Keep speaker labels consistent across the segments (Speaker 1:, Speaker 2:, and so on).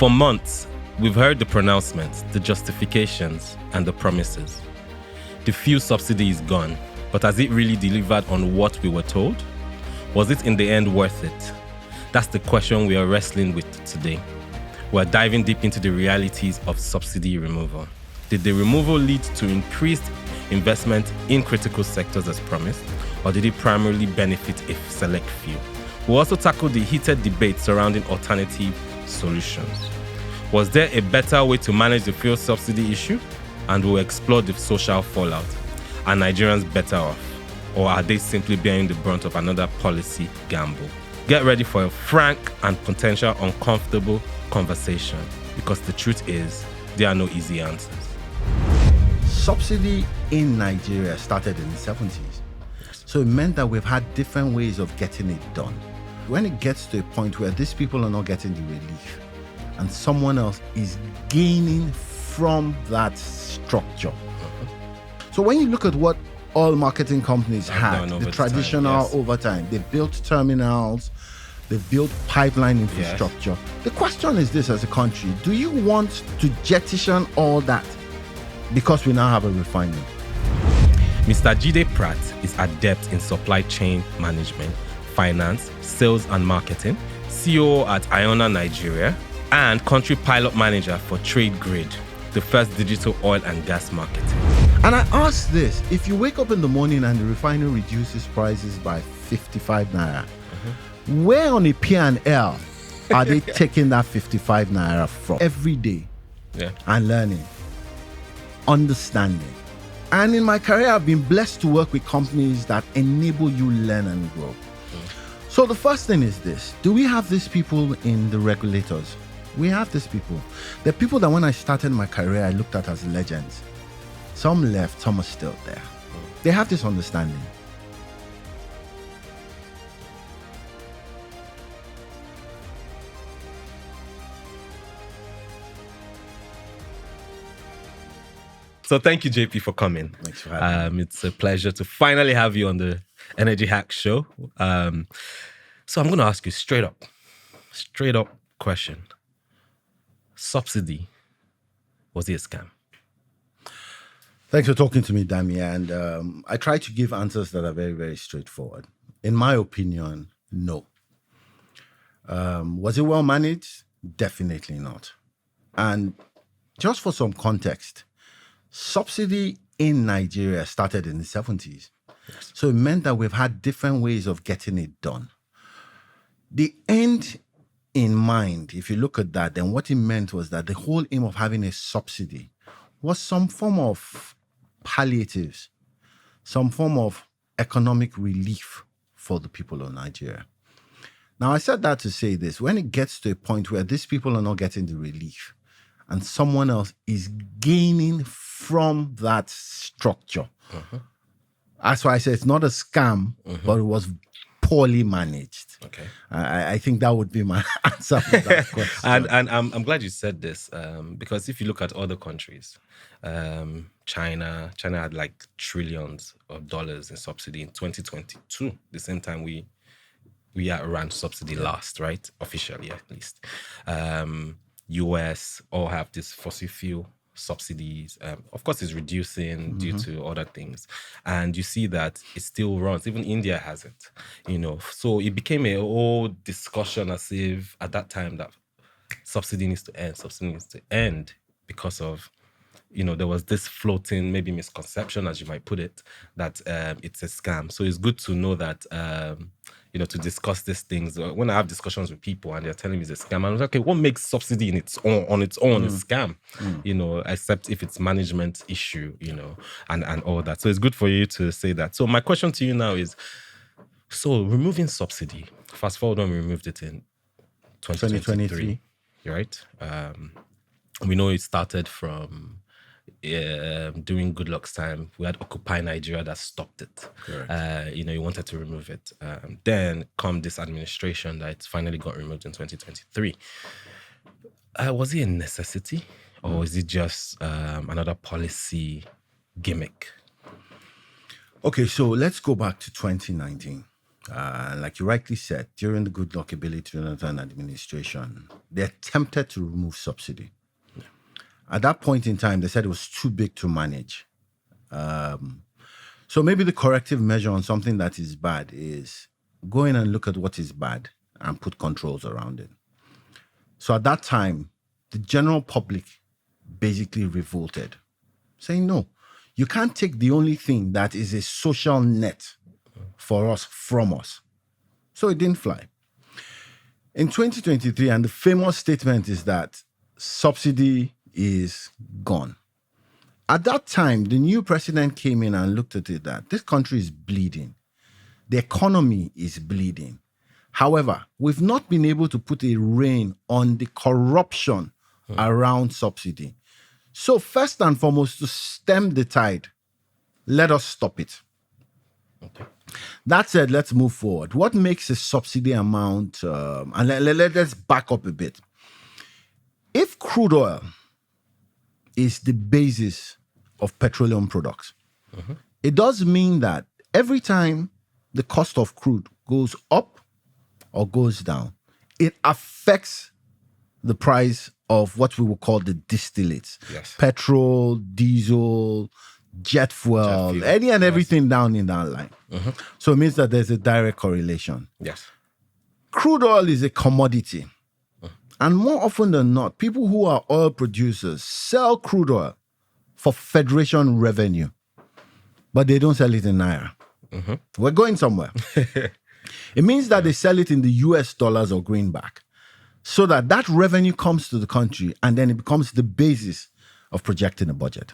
Speaker 1: For months, we've heard the pronouncements, the justifications, and the promises. The fuel subsidy is gone, but has it really delivered on what we were told? Was it in the end worth it? That's the question we are wrestling with today. We're diving deep into the realities of subsidy removal. Did the removal lead to increased investment in critical sectors as promised, or did it primarily benefit a select few? We'll also tackle the heated debate surrounding alternative solutions. Was there a better way to manage the fuel subsidy issue? And we'll explore the social fallout. Are Nigerians better off? Or are they simply bearing the brunt of another policy gamble? Get ready for a frank and potential uncomfortable conversation, because the truth is, there are no easy answers.
Speaker 2: Subsidy in Nigeria started in the 70s. So it meant that we've had different ways of getting it done. When it gets to a point where these people are not getting the relief and someone else is gaining from that structure. So when you look at what oil marketing companies had, the traditional overtime, they built terminals, they built pipeline infrastructure. Yes. The question is this: as a country, do you want to jettison all that because we now have a refinery?
Speaker 1: Mr. Jide Pratt is adept in supply chain management, finance, sales and marketing, CEO at Aiona, Nigeria, and country pilot manager for TradeGrid, the first digital oil and gas marketing.
Speaker 2: And I ask this: if you wake up in the morning and the refinery reduces prices by 55 naira, where on a P&L are they taking that 55 naira from? Every day, and learning, understanding. And in my career, I've been blessed to work with companies that enable you learn and grow. So the first thing is this: do we have these people in the regulators? We have these people. They're people that when I started my career, I looked at as legends. Some left, some are still there. They have this understanding.
Speaker 1: So thank you, JP, for coming.
Speaker 2: Thanks for having me.
Speaker 1: It's a pleasure to finally have you on the Energy Hack Show. So I'm going to ask you straight up question. Subsidy, was it a scam?
Speaker 2: Thanks for talking to me, Dami. And I try to give answers that are very, very straightforward. In my opinion, no. Was it well managed? Definitely not. And just for some context, subsidy in Nigeria started in the 70s. Yes. So it meant that we've had different ways of getting it done. The end in mind, if you look at that, then what it meant was that the whole aim of having a subsidy was some form of palliatives, some form of economic relief for the people of Nigeria. Now, I said that to say this: when it gets to a point where these people are not getting the relief and someone else is gaining from that structure, that's why I say it's not a scam, but it was poorly managed.
Speaker 1: Okay,
Speaker 2: I think that would be my answer for that question.
Speaker 1: and I'm glad you said this, because if you look at other countries, China had like trillions of dollars in subsidy in 2022. The same time we ran subsidy last, right? Officially, at least. US all have this fossil fuel subsidies. Of course, it's reducing due to other things. And you see that it still runs. Even India has it, So it became a whole discussion as if at that time that subsidy needs to end because of, there was this floating, maybe misconception, as you might put it, that it's a scam. So it's good to know that, to discuss these things. When I have discussions with people and they're telling me it's a scam, I'm like, okay, what makes subsidy on its own a scam? Except if it's management issue, and all that. So it's good for you to say that. So my question to you now is, so removing subsidy, fast forward when we removed it in 2023, right? We know it started from during Goodluck's time. We had Occupy Nigeria that stopped it. He wanted to remove it. Then come this administration that finally got removed in 2023. Was it a necessity, or is it just another policy gimmick?
Speaker 2: Okay, so let's go back to 2019. Like you rightly said, during the Goodluck Jonathan administration, they attempted to remove subsidy. At that point in time, they said it was too big to manage. So maybe the corrective measure on something that is bad is go in and look at what is bad and put controls around it. So at that time, the general public basically revolted, saying, no, you can't take the only thing that is a social net for us from us. So it didn't fly. In 2023, and the famous statement is that subsidy is gone. At that time, the new president came in and looked at it that this country is bleeding. The economy is bleeding. However, we've not been able to put a rein on the corruption around subsidy. So first and foremost, to stem the tide, let us stop it. Okay. That said, let's move forward. What makes a subsidy amount, and let's back up a bit. If crude oil is the basis of petroleum products, it does mean that every time the cost of crude goes up or goes down, it affects the price of what we will call the distillates.
Speaker 1: Yes.
Speaker 2: Petrol, diesel, jet fuel, any and everything down in that line. So it means that there's a direct correlation.
Speaker 1: Yes.
Speaker 2: Crude oil is a commodity. And more often than not, people who are oil producers sell crude oil for federation revenue, but they don't sell it in Naira. We're going somewhere. It means that they sell it in the US dollars or greenback, so that that revenue comes to the country and then it becomes the basis of projecting a budget.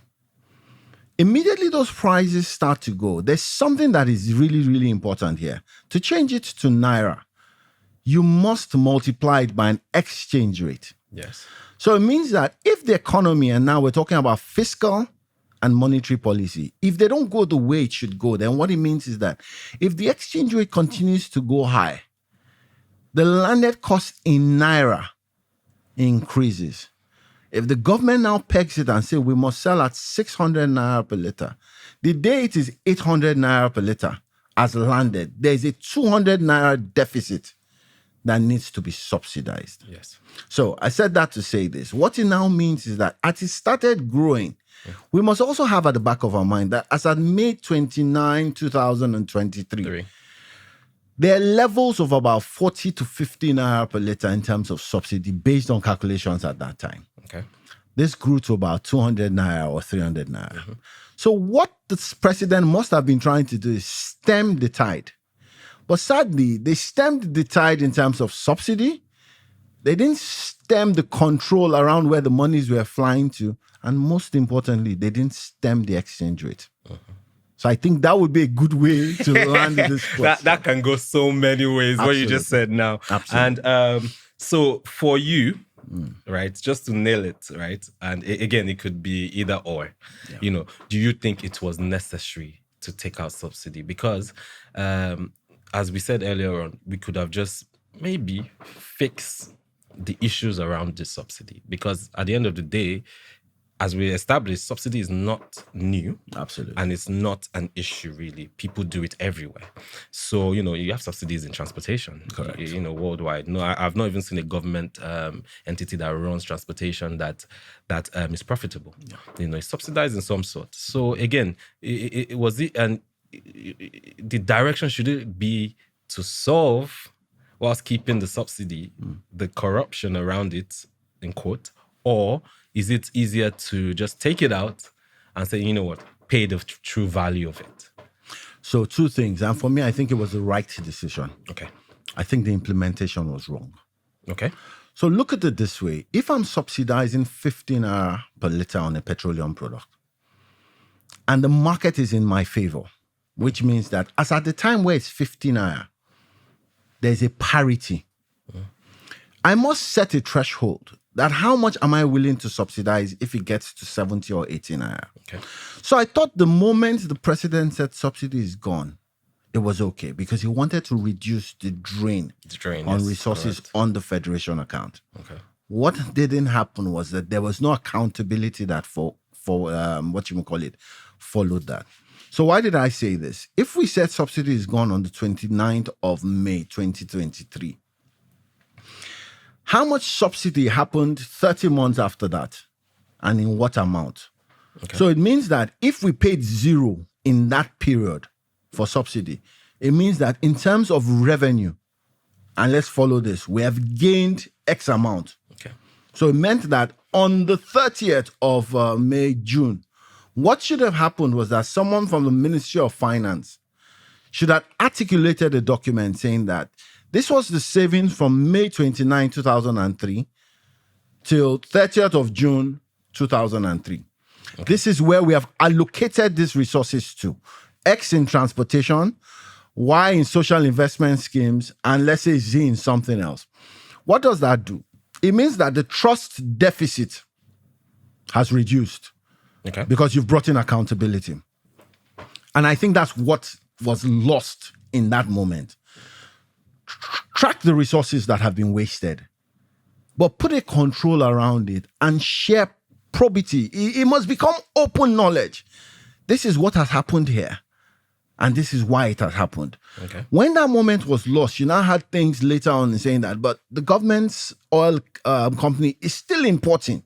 Speaker 2: Immediately those prices start to go, there's something that is really, really important here. To change it to Naira, you must multiply it by an exchange rate.
Speaker 1: Yes.
Speaker 2: So it means that if the economy, and now we're talking about fiscal and monetary policy, if they don't go the way it should go, then what it means is that if the exchange rate continues to go high, the landed cost in Naira increases. If the government now pegs it and say we must sell at 600 Naira per liter, the day it is 800 Naira per liter as landed, there is a 200 Naira deficit that needs to be subsidized.
Speaker 1: Yes.
Speaker 2: So I said that to say this. What it now means is that as it started growing, we must also have at the back of our mind that as at May 29, 2023, there are levels of about 40 to 50 Naira per liter in terms of subsidy based on calculations at that time.
Speaker 1: Okay.
Speaker 2: This grew to about 200 Naira or 300 Naira. So what the president must have been trying to do is stem the tide. But sadly, they stemmed the tide in terms of subsidy. They didn't stem the control around where the monies were flying to. And most importantly, they didn't stem the exchange rate. So I think that would be a good way to land this question.
Speaker 1: that can go so many ways,
Speaker 2: Absolutely.
Speaker 1: what you just said now.
Speaker 2: Absolutely.
Speaker 1: And so for you, right, just to nail it, right, and again, it could be either or, you know, do you think it was necessary to take out subsidy? Because as we said earlier on, we could have just maybe fixed the issues around this subsidy. Because at the end of the day, as we established, subsidy is not new.
Speaker 2: Absolutely.
Speaker 1: And it's not an issue, really. People do it everywhere. So, you know, you have subsidies in transportation.
Speaker 2: Correct.
Speaker 1: You know, worldwide. No, I've not even seen a government entity that runs transportation that is profitable. Yeah. You know, it's subsidized in some sort. So, again, the direction should it be to solve, whilst keeping the subsidy, the corruption around it, in quote, or is it easier to just take it out and say, you know what, pay the true value of it?
Speaker 2: So two things. And for me, I think it was the right decision.
Speaker 1: Okay.
Speaker 2: I think the implementation was wrong.
Speaker 1: Okay.
Speaker 2: So look at it this way. If I'm subsidizing 15 Naira per liter on a petroleum product, and the market is in my favor, which means that as at the time where it's 15 Naira, there's a parity. I must set a threshold that how much am I willing to subsidize if it gets to 70 or 80 Naira.
Speaker 1: Okay.
Speaker 2: So I thought the moment the president said subsidy is gone, it was okay because he wanted to reduce the drain on resources on the federation account.
Speaker 1: Okay.
Speaker 2: What didn't happen was that there was no accountability that for what you would call it, followed that. So why did I say this? If we said subsidy is gone on the 29th of May 2023, how much subsidy happened 30 months after that? And in what amount?
Speaker 1: Okay.
Speaker 2: So it means that if we paid zero in that period for subsidy, it means that in terms of revenue, and let's follow this, we have gained X amount.
Speaker 1: Okay.
Speaker 2: So it meant that on the 30th of May, June, what should have happened was that someone from the Ministry of Finance should have articulated a document saying that this was the savings from May 29, 2003 till 30th of June, 2003. Okay. This is where we have allocated these resources to. X in transportation, Y in social investment schemes, and let's say Z in something else. What does that do? It means that the trust deficit has reduced.
Speaker 1: Okay.
Speaker 2: Because you've brought in accountability. And I think that's what was lost in that moment. Track the resources that have been wasted, but put a control around it and share probity. It must become open knowledge. This is what has happened here. And this is why it has happened.
Speaker 1: Okay.
Speaker 2: When that moment was lost, you now had things later on saying that, but the government's oil company is still importing.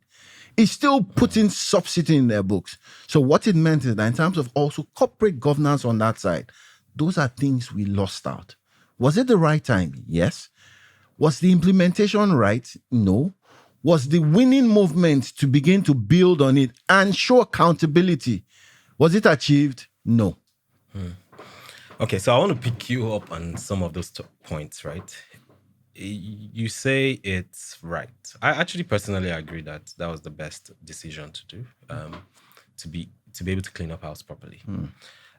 Speaker 2: It's still putting subsidy in their books. So what it meant is that in terms of also corporate governance on that side, those are things we lost out. Was it the right time? Yes. Was the implementation right? No. Was the winning movement to begin to build on it and show accountability? Was it achieved? No.
Speaker 1: Okay, so I want to pick you up on some of those points, right? You say it's right. I actually personally agree that that was the best decision to do, to be able to clean up house properly.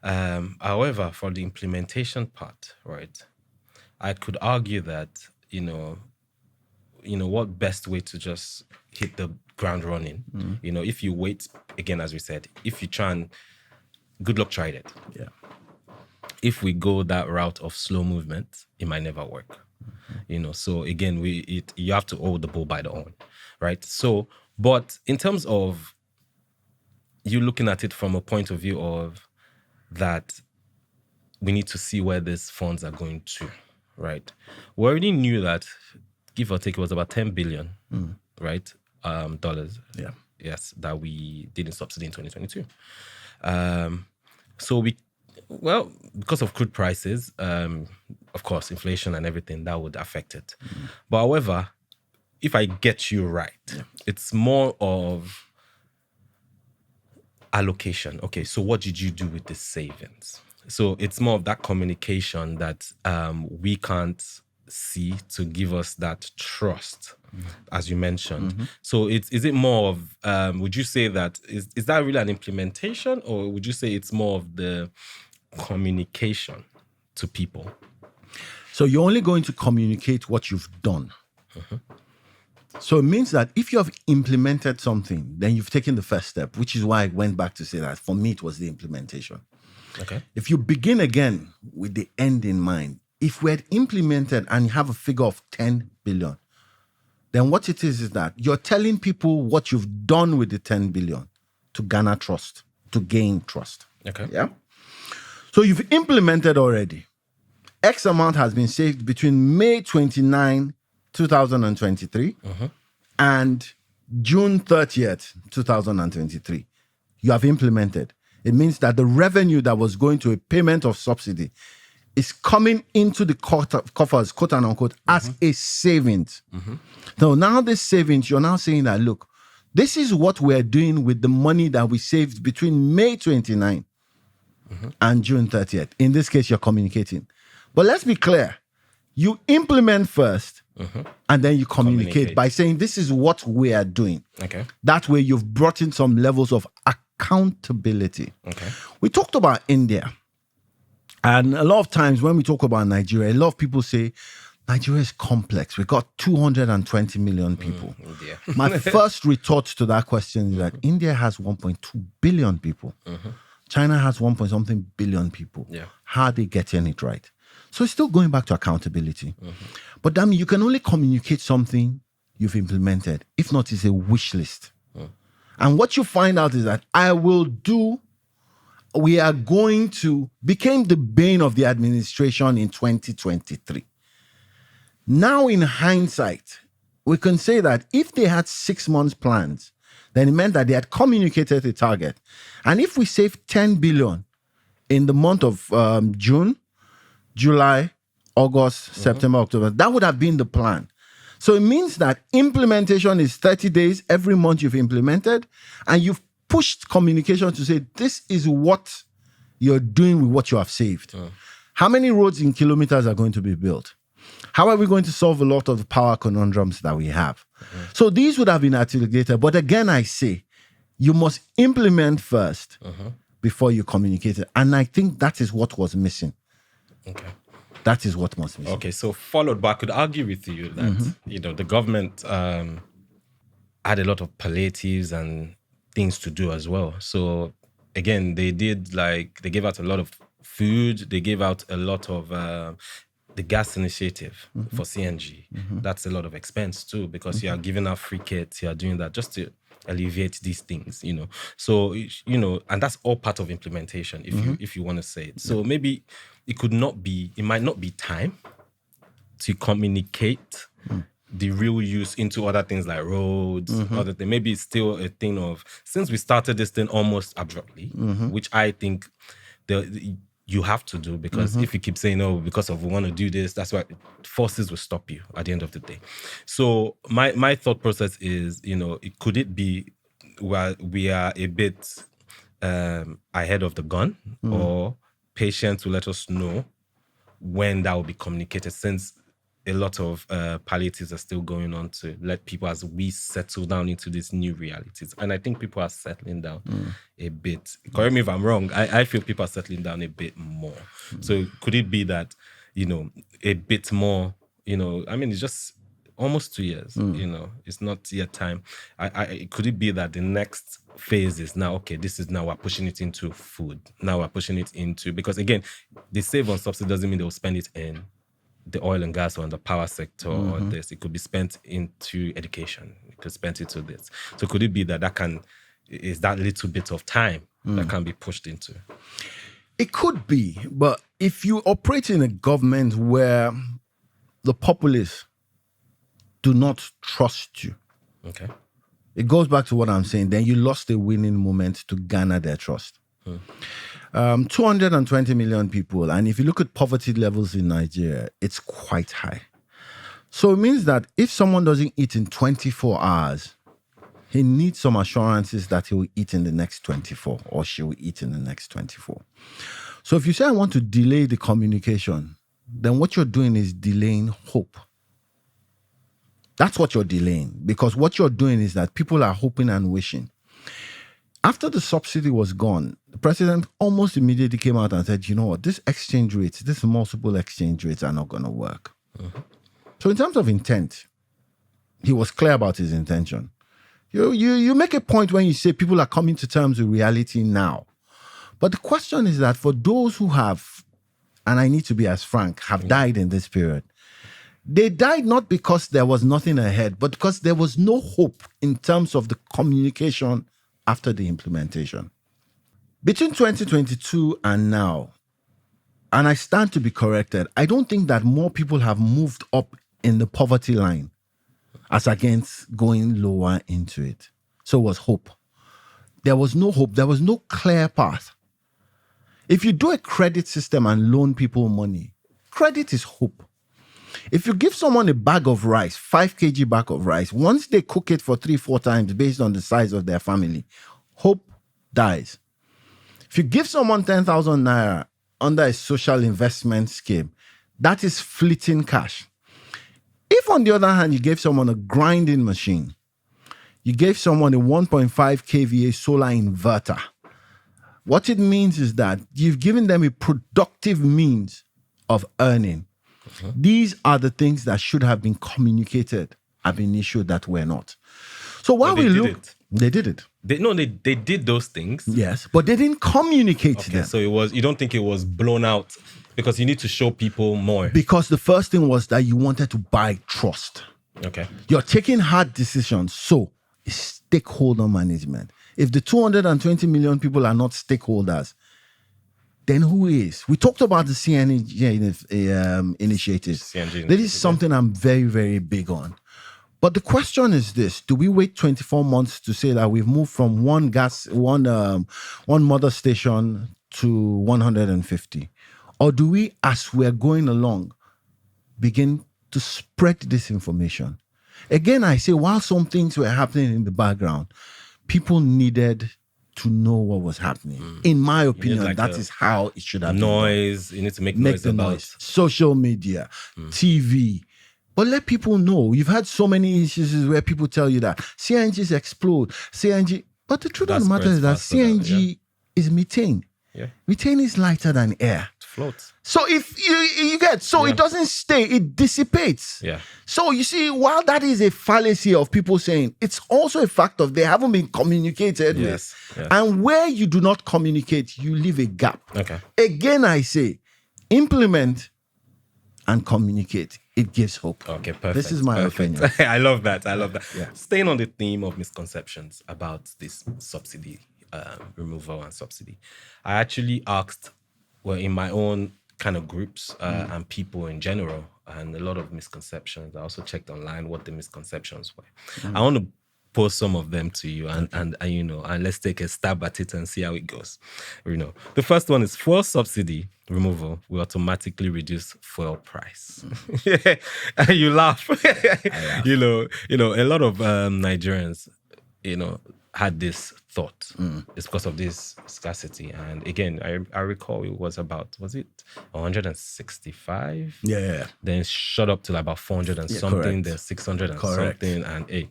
Speaker 1: However, for the implementation part, right, I could argue that what best way to just hit the ground running. If you wait, again, as we said, if you try and Goodluck tried it.
Speaker 2: Yeah.
Speaker 1: If we go that route of slow movement, it might never work. So again, you have to hold the bull by the horn, right? So, but in terms of you looking at it from a point of view of that we need to see where these funds are going to, right? We already knew that, give or take, it was about 10 billion, right? Dollars.
Speaker 2: Yeah.
Speaker 1: Yes, that we did in subsidy in 2022. Because of crude prices, of course, inflation and everything, that would affect it. But however, if I get you right, it's more of allocation. Okay, so what did you do with the savings? So it's more of that communication that we can't see to give us that trust, as you mentioned. So is it more of, would you say that, is that really an implementation, or would you say it's more of the communication to people?
Speaker 2: So you're only going to communicate what you've done. So it means that if you have implemented something, then you've taken the first step, which is why I went back to say that for me, it was the implementation.
Speaker 1: Okay.
Speaker 2: If you begin again with the end in mind, if we had implemented and you have a figure of 10 billion, then what it is that you're telling people what you've done with the 10 billion to garner trust, to gain trust.
Speaker 1: Okay.
Speaker 2: Yeah. So you've implemented already. X amount has been saved between May 29, 2023 and June 30th, 2023. You have implemented. It means that the revenue that was going to a payment of subsidy is coming into the coffers, quote and unquote, as a savings. So now this savings, you're now saying that, look, this is what we're doing with the money that we saved between May 29 and June 30th. In this case, you're communicating. But let's be clear. You implement first, and then you communicate by saying, this is what we are doing.
Speaker 1: Okay.
Speaker 2: That way, you've brought in some levels of accountability.
Speaker 1: Okay.
Speaker 2: We talked about India. And a lot of times when we talk about Nigeria, a lot of people say, Nigeria is complex. We've got 220 million people. My first retort to that question is that India has 1.2 billion people. China has 1 billion people.
Speaker 1: Yeah.
Speaker 2: How are they getting it right? So it's still going back to accountability. But Dami, you can only communicate something you've implemented. If not, it's a wish list. And what you find out is that I will do we are going to became the bane of the administration in 2023. Now, in hindsight, we can say that if they had 6 months plans, then it meant that they had communicated a target. And if we saved 10 billion in the month of June, July, August, September, October, that would have been the plan. So it means that implementation is 30 days every month you've implemented, and you've pushed communication to say, this is what you're doing with what you have saved. How many roads in kilometers are going to be built? How are we going to solve a lot of the power conundrums that we have? So these would have been articulated. But again, I say, you must implement first before you communicate it. And I think that is what was missing.
Speaker 1: Okay.
Speaker 2: That is what was missing.
Speaker 1: Okay, so followed, but I could argue with you that, the government had a lot of palliatives and things to do as well. So again, they gave out a lot of food. They gave out a lot of the gas initiative for CNG. That's a lot of expense too, because you are giving out free kits. You are doing that just to alleviate these things, So, and that's all part of implementation, if you want to say it. So maybe it might not be time to communicate the real use into other things like roads, other things. Maybe it's still a thing of, since we started this thing almost abruptly, which I think you have to do, because if you keep saying, oh, because of we want to do this, that's why forces will stop you at the end of the day. So my thought process is, could it be we are a bit ahead of the gun, or patients will let us know when that will be communicated, since a lot of palliatives are still going on to let people, as we settle down into these new realities. And I think people are settling down a bit. Correct me if I'm wrong. I feel people are settling down a bit more. So could it be that, a bit more, it's just almost 2 years, it's not yet time. Could it be that the next phase is now, okay, this is now we're pushing it into food. Now we're pushing it into, because again, they save on subsidy doesn't mean they'll spend it in the oil and gas or in the power sector or this. It could be spent into education. It could be spent into this. So could it be that is that little bit of time that can be pushed into?
Speaker 2: It could be, but if you operate in a government where the populace do not trust you,
Speaker 1: okay,
Speaker 2: it goes back to what I'm saying, then you lost a winning moment to garner their trust. 220 million people, and if you look at poverty levels in Nigeria, it's quite high. So it means that if someone doesn't eat in 24 hours, he needs some assurances that he will eat in the next 24, or she will eat in the next 24. So if you say, I want to delay the communication, then what you're doing is delaying hope. That's what you're delaying, because what you're doing is that people are hoping and wishing. After the subsidy was gone, the president almost immediately came out and said, you know what, these multiple exchange rates are not going to work. So in terms of intent, he was clear about his intention. You make a point when you say people are coming to terms with reality now. But the question is that for those who have, and I need to be as frank, have died in this period, they died not because there was nothing ahead, but because there was no hope in terms of the communication after the implementation. Between 2022 and now, and I stand to be corrected, I don't think that more people have moved up in the poverty line as against going lower into it. So it was hope. There was no hope. There was no clear path. If you do a credit system and loan people money, credit is hope. If you give someone a bag of rice, 5 kg bag of rice, once they cook it for 3-4 times based on the size of their family, hope dies. If you give someone 10,000 naira under a social investment scheme, that is fleeting cash. If, on the other hand, you gave someone a grinding machine, you gave someone a 1.5 kVA solar inverter, what it means is that you've given them a productive means of earning. These are the things that should have been communicated ab initio that were not. So while we look, they did it.
Speaker 1: They did those things.
Speaker 2: Yes, but they didn't communicate them.
Speaker 1: So you don't think it was blown out because you need to show people more?
Speaker 2: Because the first thing was that you wanted to buy trust.
Speaker 1: Okay.
Speaker 2: You're taking hard decisions. So it's stakeholder management. If the 220 million people are not stakeholders, then who is? We talked about the CNG initiative.
Speaker 1: CNG
Speaker 2: That is something I'm very, very big on. But the question is this: do we wait 24 months to say that we've moved from one mother station to 150? Or do we, as we're going along, begin to spread this information? Again, I say, while some things were happening in the background, people needed to know what was happening. In my opinion,
Speaker 1: like
Speaker 2: that is how it should have
Speaker 1: noise. You need to make noise
Speaker 2: the
Speaker 1: about
Speaker 2: noise. Social media, TV. But let people know. You've had so many issues where people tell you that CNGs explode, CNG. But the truth of the matter is that CNG is methane.
Speaker 1: Yeah.
Speaker 2: Methane is lighter than air.
Speaker 1: It floats.
Speaker 2: So if you get, it doesn't stay, it dissipates.
Speaker 1: Yeah.
Speaker 2: So you see, while that is a fallacy of people saying, it's also a fact of they haven't been communicated with.
Speaker 1: Yes.
Speaker 2: And where you do not communicate, you leave a gap.
Speaker 1: Okay.
Speaker 2: Again, I say, implement and communicate. It gives hope.
Speaker 1: Okay, perfect.
Speaker 2: This is my opinion.
Speaker 1: I love that.
Speaker 2: Yeah.
Speaker 1: Staying on the theme of misconceptions about this subsidy removal and subsidy, I actually asked, in my own kind of groups and people in general, and a lot of misconceptions. I also checked online what the misconceptions were. I want to post some of them to you, and let's take a stab at it and see how it goes. The first one is fuel subsidy removal will automatically reduce fuel price. You laugh. A lot of Nigerians, had this thought. It's because of this scarcity. And again, I recall it was 165?
Speaker 2: Yeah.
Speaker 1: Then it shot up to about 400 and something,
Speaker 2: correct.
Speaker 1: then 600 and
Speaker 2: Correct.
Speaker 1: something. And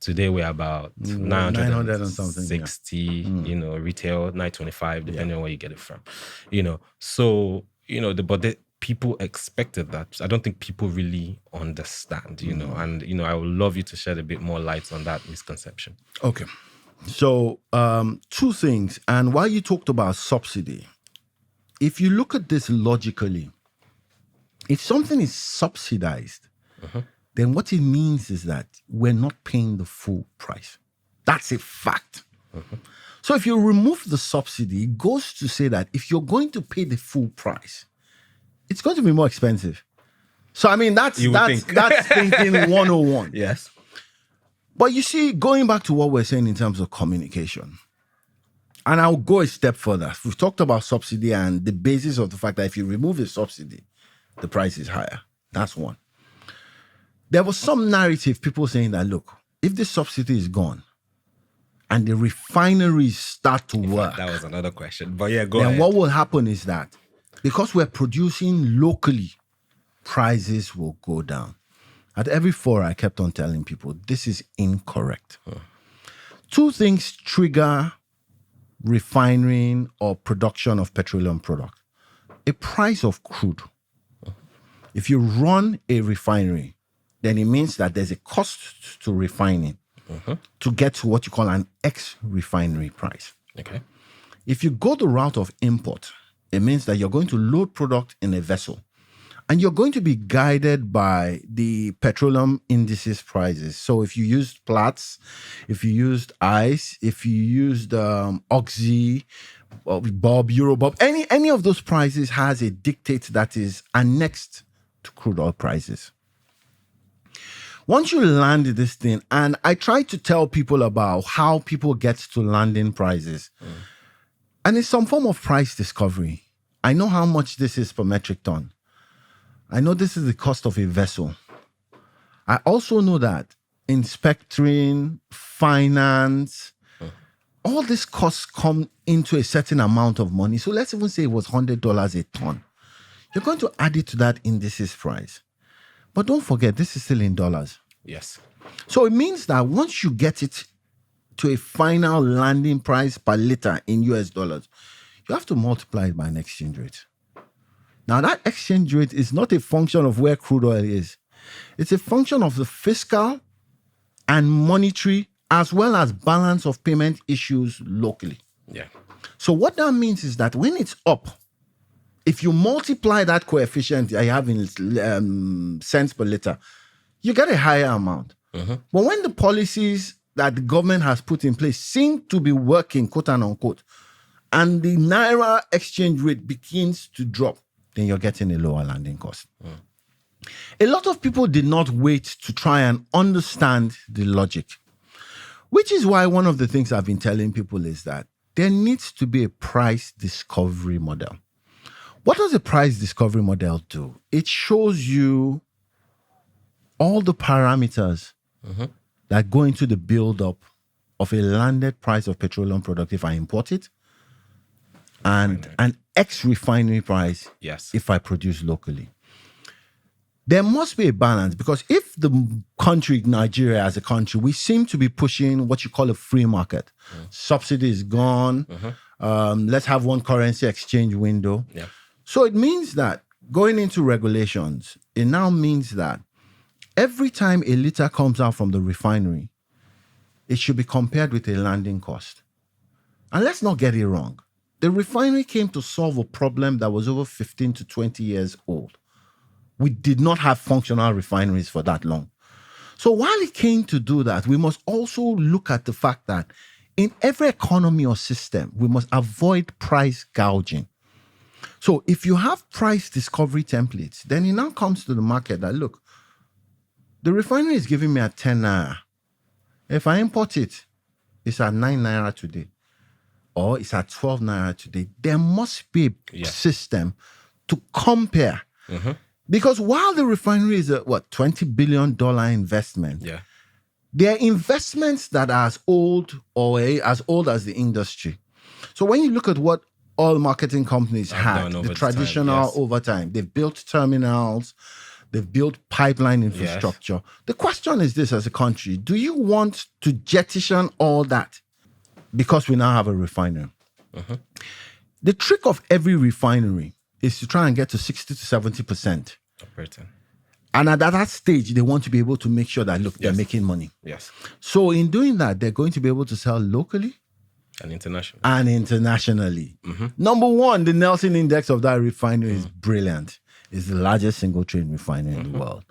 Speaker 1: today we're about
Speaker 2: 900 and something.
Speaker 1: 60, retail, 925, depending on where you get it from. So, but people expected that. I don't think people really understand, and, I would love you to shed a bit more light on that misconception.
Speaker 2: Okay. So, two things. And while you talked about subsidy, if you look at this logically, if something is subsidized, then what it means is that we're not paying the full price. That's a fact. So if you remove the subsidy, it goes to say that if you're going to pay the full price, it's going to be more expensive. So, I mean, that's thinking 101.
Speaker 1: Yes.
Speaker 2: But you see, going back to what we're saying in terms of communication, and I'll go a step further. We've talked about subsidy and the basis of the fact that if you remove the subsidy, the price is higher. That's one. There was some narrative, people saying that, look, if the subsidy is gone and the refineries start to work.
Speaker 1: That was another question. But yeah, go
Speaker 2: ahead.
Speaker 1: Then
Speaker 2: what will happen is that because we're producing locally, prices will go down. At every forum, I kept on telling people, this is incorrect. Two things trigger refining or production of petroleum product. A price of crude. If you run a refinery, then it means that there's a cost to refining to get to what you call an ex-refinery price.
Speaker 1: Okay.
Speaker 2: If you go the route of import, it means that you're going to load product in a vessel and you're going to be guided by the petroleum indices prices. So if you used Platts, if you used ICE, if you used Oxy, Bob, Eurobob, any of those prices has a dictate that is annexed to crude oil prices. Once you land this thing, and I try to tell people about how people get to landing prices, and it's some form of price discovery. I know how much this is per metric ton. I know this is the cost of a vessel. I also know that inspecting, finance, all these costs come into a certain amount of money. So let's even say it was $100 a ton. You're going to add it to that indices price. But don't forget, this is still in dollars.
Speaker 1: Yes.
Speaker 2: So it means that once you get it to a final landing price per liter in US dollars, you have to multiply it by an exchange rate. Now, that exchange rate is not a function of where crude oil is. It's a function of the fiscal and monetary as well as balance of payment issues locally.
Speaker 1: Yeah.
Speaker 2: So what that means is that when it's up, if you multiply that coefficient I have in cents per liter, you get a higher amount. But when the policies that the government has put in place seem to be working, quote and unquote, and the naira exchange rate begins to drop, then you're getting a lower landing cost. A lot of people did not wait to try and understand the logic, which is why one of the things I've been telling people is that there needs to be a price discovery model. What does a price discovery model do? It shows you all the parameters that go into the build-up of a landed price of petroleum product if I import it, and an ex-refinery price if I produce locally. There must be a balance, because if the country, Nigeria as a country, we seem to be pushing what you call a free market. Subsidy is gone. Let's have one currency exchange window. So it means that going into regulations, it now means that every time a liter comes out from the refinery, it should be compared with a landing cost. And let's not get it wrong. The refinery came to solve a problem that was over 15 to 20 years old. We did not have functional refineries for that long. So while it came to do that, we must also look at the fact that in every economy or system, we must avoid price gouging. So if you have price discovery templates, then it now comes to the market that, look, the refinery is giving me at 10 naira. If I import it, it's at 9 naira today, or it's at 12 naira today. There must be a system to compare. Because while the refinery is a $20 billion investment, there are investments that are as old as the industry. So when you look at what oil marketing companies had, the traditional over time, they've built terminals, they've built pipeline infrastructure. The question is this: as a country, do you want to jettison all that because we now have a refinery? The trick of every refinery is to try and get to 60 to 70%
Speaker 1: operating.
Speaker 2: And at that stage, they want to be able to make sure that, look, they're making money. So in doing that, they're going to be able to sell locally
Speaker 1: and
Speaker 2: internationally. Number one, the Nelson Index of that refinery is brilliant. It's the largest single train refinery in the world.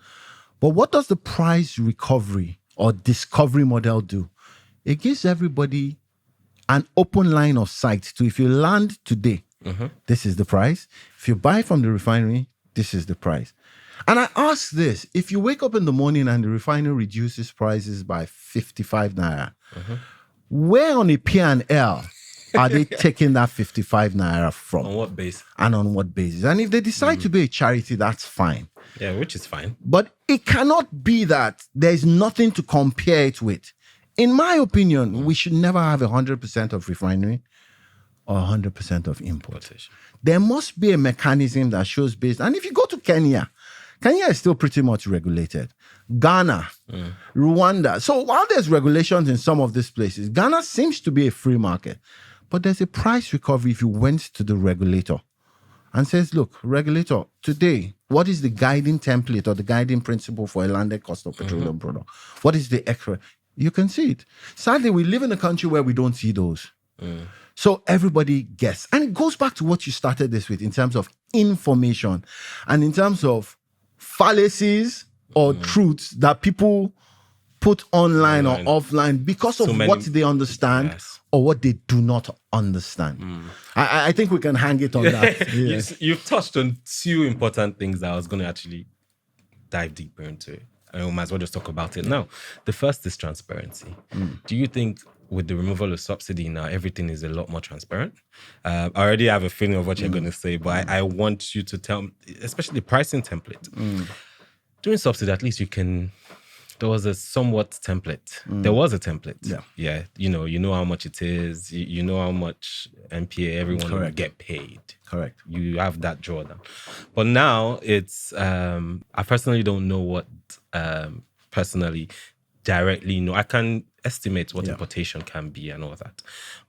Speaker 2: But what does the price recovery or discovery model do? It gives everybody an open line of sight to, if you land today, this is the price. If you buy from the refinery, this is the price. And I ask this: if you wake up in the morning and the refinery reduces prices by 55 naira, where on a P&L are they taking that 55 naira from?
Speaker 1: On what basis?
Speaker 2: And on what basis? And if they decide to be a charity, that's fine.
Speaker 1: Yeah, which is fine.
Speaker 2: But it cannot be that there's nothing to compare it with. In my opinion, we should never have 100% of refinery or 100% of importation. There must be a mechanism that shows based. And if you go to Kenya is still pretty much regulated. Ghana, Rwanda. So while there's regulations in some of these places, Ghana seems to be a free market. But there's a price recovery if you went to the regulator and says, look, regulator, today, what is the guiding template or the guiding principle for a landed cost of petroleum product? What is the extra? You can see it. Sadly, we live in a country where we don't see those. So everybody guess. And it goes back to what you started this with in terms of information and in terms of fallacies or truths that people put online or offline because of what they understand or what they do not understand. I think we can hang it on that.
Speaker 1: You've touched on two important things that I was going to actually dive deeper into. I might as well just talk about it now. The first is transparency. Do you think with the removal of subsidy now, everything is a lot more transparent? I already have a feeling of what you're going to say, but I want you to tell me, especially the pricing template. During subsidy, at least there was a somewhat template. There was a template. Yeah. You know how much it is. You know how much MPA everyone will get paid.
Speaker 2: Correct.
Speaker 1: You have that drawdown. But now it's, I personally don't know what personally directly know. I can estimate what importation can be and all that.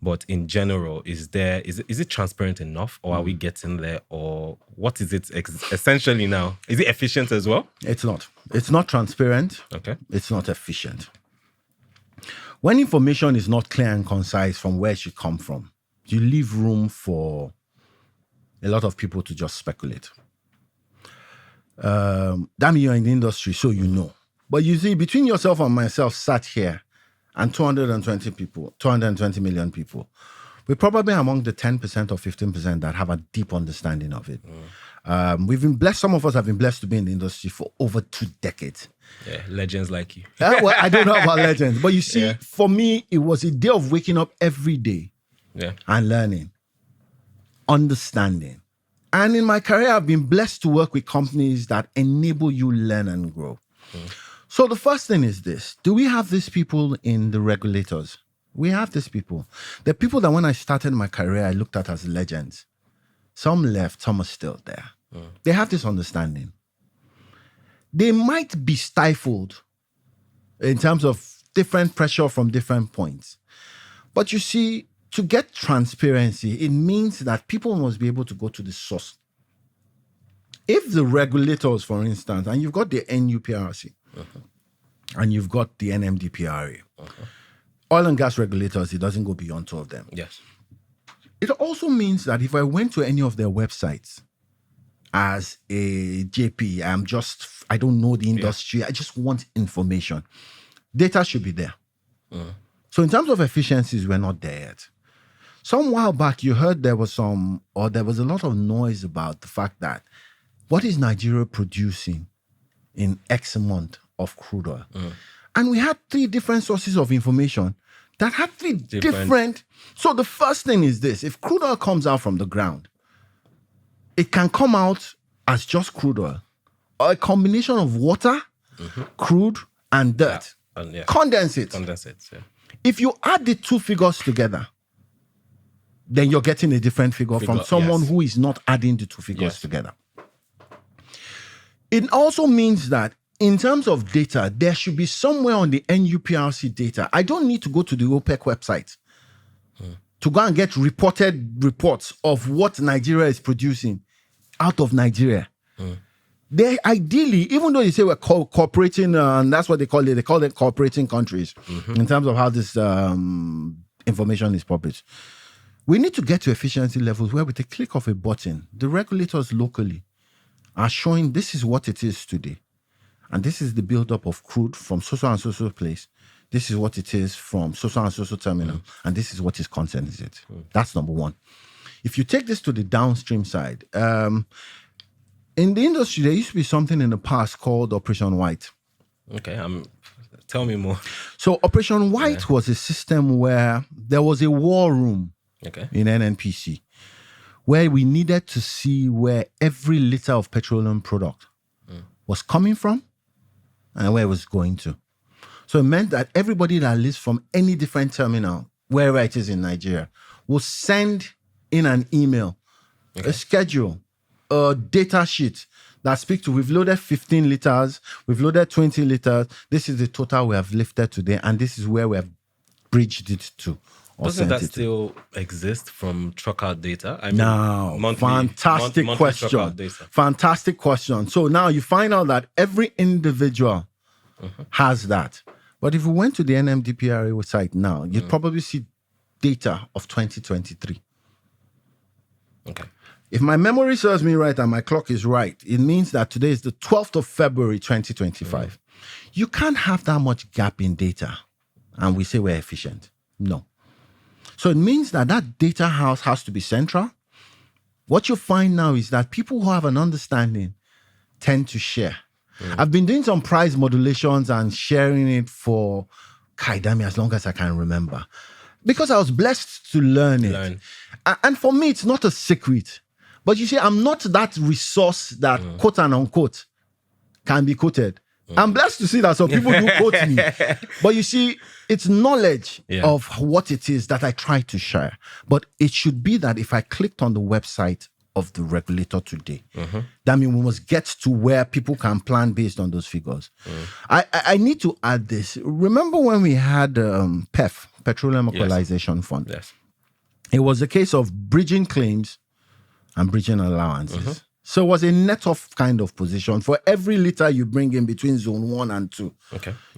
Speaker 1: But in general, is it transparent enough, or are we getting there, or what is it essentially now? Is it efficient as well?
Speaker 2: It's not. It's not transparent.
Speaker 1: Okay.
Speaker 2: It's not efficient. When information is not clear and concise from where it should come from, you leave room for a lot of people to just speculate. Dami, you're in the industry, so you know. But you see, between yourself and myself sat here and 220 million people, We're probably among the 10% or 15% that have a deep understanding of it. We've been blessed. Some of us have been blessed to be in the industry for over 2 decades.
Speaker 1: Yeah, legends like you.
Speaker 2: Well, I don't know about legends, but you see, for me, it was a day of waking up every day and learning, understanding. And in my career, I've been blessed to work with companies that enable you learn and grow. So the first thing is this. Do we have these people in the regulators? We have these people. The people that when I started my career, I looked at as legends. Some left, some are still there. They have this understanding. They might be stifled in terms of different pressure from different points. But you see, to get transparency, it means that people must be able to go to the source. If the regulators, for instance, and you've got the NUPRC and you've got the NMDPRA, oil and gas regulators, it doesn't go beyond 2 of them.
Speaker 1: Yes.
Speaker 2: It also means that if I went to any of their websites as a JP, I don't know the industry, I just want information. Data should be there. So in terms of efficiencies, we're not there yet. Some while back, you heard there was a lot of noise about the fact that what is Nigeria producing in X amount of crude oil? And we had 3 different sources of information that had 3 different. So the first thing is this. If crude oil comes out from the ground, it can come out as just crude oil or a combination of water, crude, and dirt.
Speaker 1: Condensate, yeah.
Speaker 2: If you add the 2 figures together, then you're getting a different figure from someone who is not adding the 2 figures together. It also means that in terms of data, there should be somewhere on the NUPRC data. I don't need to go to the OPEC website to go and get reported reports of what Nigeria is producing out of Nigeria. They ideally, even though you say we're cooperating, and that's what they call it cooperating countries in terms of how this information is published. We need to get to efficiency levels where with the click of a button, the regulators locally are showing this is what it is today. And this is the buildup of crude from so and so place. This is what it is from so and so terminal. And this is what is content is it. That's number one. If you take this to the downstream side, in the industry, there used to be something in the past called Operation White.
Speaker 1: Okay, tell me more.
Speaker 2: So Operation White was a system where there was a war room in NNPC where we needed to see where every liter of petroleum product was coming from and where it was going to. So it meant that everybody that lives from any different terminal, wherever it is in Nigeria, will send in an email, a schedule, a data sheet that speaks to, we've loaded 15 liters, we've loaded 20 liters, this is the total we have lifted today, and this is where we have bridged it to.
Speaker 1: Doesn't that still exist from trucker data? I mean,
Speaker 2: no, fantastic question. Fantastic question. So now you find out that every individual has that. But if we went to the NMDPRA website now, you'd probably see data of 2023.
Speaker 1: Okay.
Speaker 2: If my memory serves me right and my clock is right, it means that today is the 12th of February, 2025. You can't have that much gap in data and we say we're efficient. No. So it means that that data house has to be central. What you find now is that people who have an understanding tend to share. I've been doing some price modulations and sharing it for Dami as long as I can remember. Because I was blessed to learn it. And for me, it's not a secret. But you see, I'm not that resource that quote and unquote can be quoted. I'm blessed to see that some people do quote me. But you see, it's knowledge of what it is that I try to share. But it should be that if I clicked on the website of the regulator today, that means we must get to where people can plan based on those figures. I need to add this. Remember when we had PEF, Petroleum Equalization Fund?
Speaker 1: Yes.
Speaker 2: It was a case of bridging claims and bridging allowances. So it was a net off kind of position. For every liter you bring in between zone 1 and 2,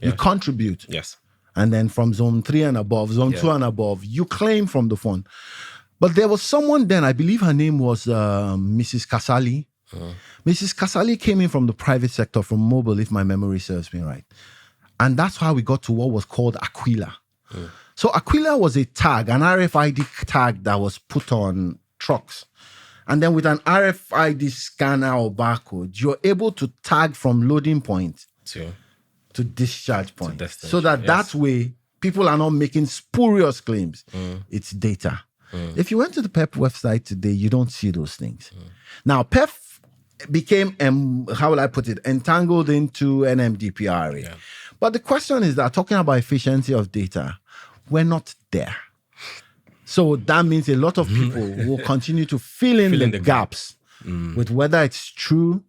Speaker 2: you contribute.
Speaker 1: Yes.
Speaker 2: And then from zone 3 and above, zone 2 and above, you claim from the fund. But there was someone then, I believe her name was Mrs. Kasali. Mrs. Kasali came in from the private sector, from mobile, if my memory serves me right. And that's how we got to what was called Aquila. So Aquila was a tag, an RFID tag that was put on trucks. And then with an RFID scanner or barcode, you're able to tag from loading point to discharge point. So that way, people are not making spurious claims. It's data. If you went to the PEP website today, you don't see those things. Now, PEP became, how will I put it, entangled into NMDPRA. Yeah. But the question is that talking about efficiency of data, we're not there. So that means a lot of people will continue to fill in the gaps with whether it's true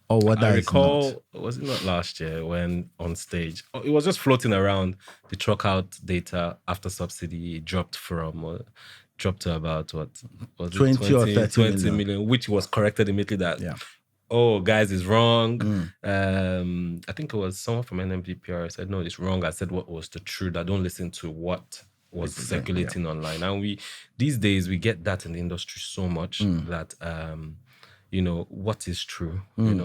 Speaker 2: or whether it's not. I recall,
Speaker 1: was it not last year when on stage, it was just floating around the truck out data after subsidy dropped to about what? Was
Speaker 2: 20 or 30
Speaker 1: million, which was corrected immediately that, oh, guys, it's wrong. I think it was someone from NMDPR said, no, it's wrong. I said what was the truth. I don't listen to what was circulating online. And these days, we get that in the industry so much that, what is true,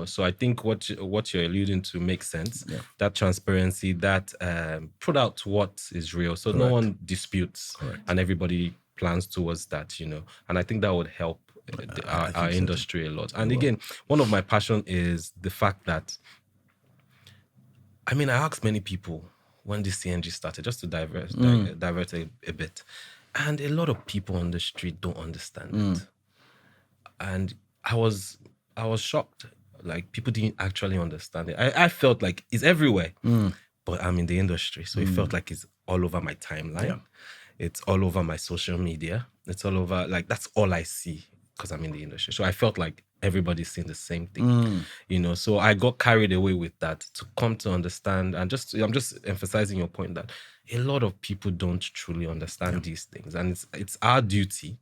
Speaker 1: So I think what you're alluding to makes sense. Yeah. That transparency, that put out what is real. So no one disputes and everybody plans towards that, And I think that would help our industry a lot. And again, one of my passion is the fact that, I asked many people when the CNG started, just to divert a bit. And a lot of people on the street don't understand it. And I was shocked. Like, people didn't actually understand it. I felt like it's everywhere. But I'm in the industry, so it felt like it's all over my timeline. Yeah. It's all over my social media. It's all over, like, that's all I see because I'm in the industry. So I felt like everybody's seeing the same thing, So I got carried away with that to come to understand. And I'm just emphasizing your point that a lot of people don't truly understand these things. And it's our duty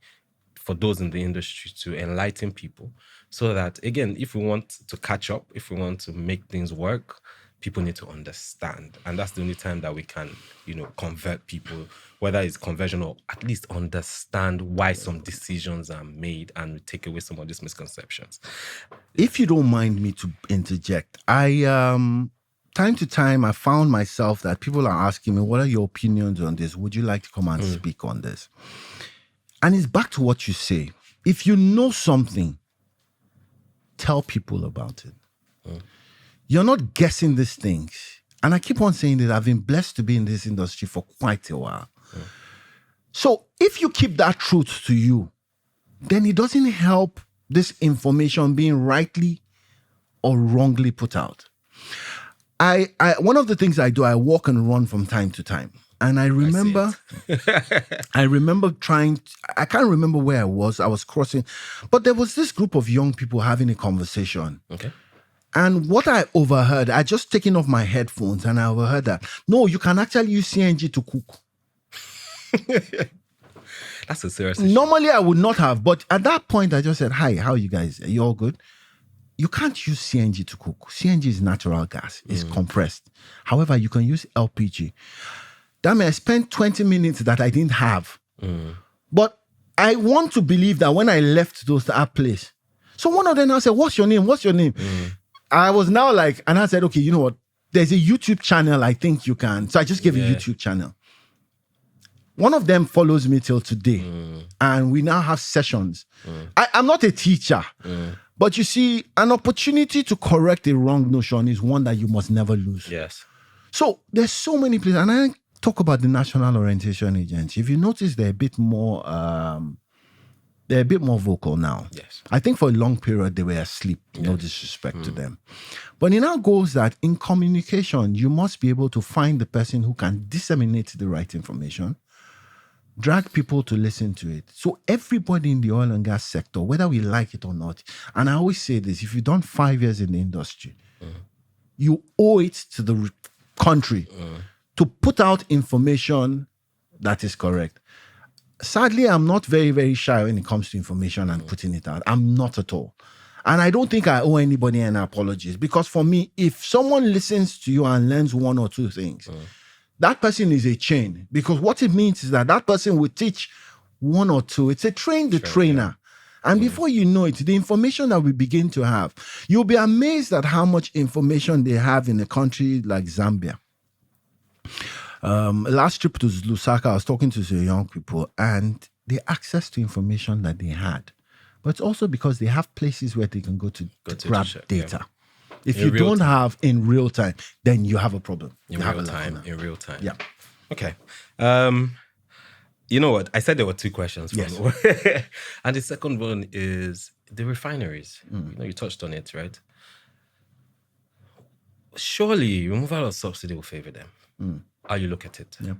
Speaker 1: for those in the industry to enlighten people so that, again, if we want to catch up, if we want to make things work, people need to understand. And that's the only time that we can, convert people, whether it's conversion or at least understand why some decisions are made and take away some of these misconceptions.
Speaker 2: If you don't mind me to interject, time to time, I found myself that people are asking me, what are your opinions on this? Would you like to come and speak on this? And it's back to what you say. If you know something, tell people about it. You're not guessing these things. And I keep on saying that I've been blessed to be in this industry for quite a while. So if you keep that truth to you, then it doesn't help this information being rightly or wrongly put out. I one of the things I do, I walk and run from time to time. And I remember, I can't remember where I was crossing, but there was this group of young people having a conversation. Okay. And what I overheard, I just taken off my headphones and I overheard that, no, you can actually use CNG to cook.
Speaker 1: That's a serious issue.
Speaker 2: Normally I would not have, but at that point I just said, hi, how are you guys? Are you all good? You can't use CNG to cook. CNG is natural gas. It's compressed. However, you can use LPG. That means I spent 20 minutes that I didn't have. But I want to believe that when I left that place, so one of them now said, what's your name? What's your name? I was now like, and I said, okay, you know what? There's a YouTube channel I think you can. So I just gave a YouTube channel. One of them follows me till today. And we now have sessions. I'm not a teacher. But you see, an opportunity to correct a wrong notion is one that you must never lose.
Speaker 1: Yes.
Speaker 2: So there's so many places. And I talk about the National Orientation Agency. If you notice, they're a bit more vocal now.
Speaker 1: Yes.
Speaker 2: I think for a long period they were asleep. No disrespect to them. But it now goes that in communication, you must be able to find the person who can disseminate the right information, drag people to listen to it. So everybody in the oil and gas sector, whether we like it or not, and I always say this, if you've done 5 years in the industry, you owe it to the country to put out information that is correct. Sadly, I'm not very, very shy when it comes to information and putting it out. I'm not at all. And I don't think I owe anybody any apologies, because for me, if someone listens to you and learns one or two things, that person is a chain, because what it means is that person will teach one or two. It's a train the trainer. And before you know it, the information that we begin to have, you'll be amazed at how much information they have in a country like Zambia. Last trip to Lusaka, I was talking to some young people, and the access to information that they had, but it's also because they have places where they can go to grab
Speaker 1: check,
Speaker 2: data. If
Speaker 1: In
Speaker 2: you
Speaker 1: real
Speaker 2: don't have in real time, then you have a problem.
Speaker 1: In
Speaker 2: You have
Speaker 1: real
Speaker 2: a
Speaker 1: time.
Speaker 2: lacuna.
Speaker 1: In real time.
Speaker 2: Yeah.
Speaker 1: Okay. You know what? I said there were two questions.
Speaker 2: Yes.
Speaker 1: And the second one is the refineries. You touched on it, right? Surely removal of subsidy will favor them. How you look at it.
Speaker 2: Yeah.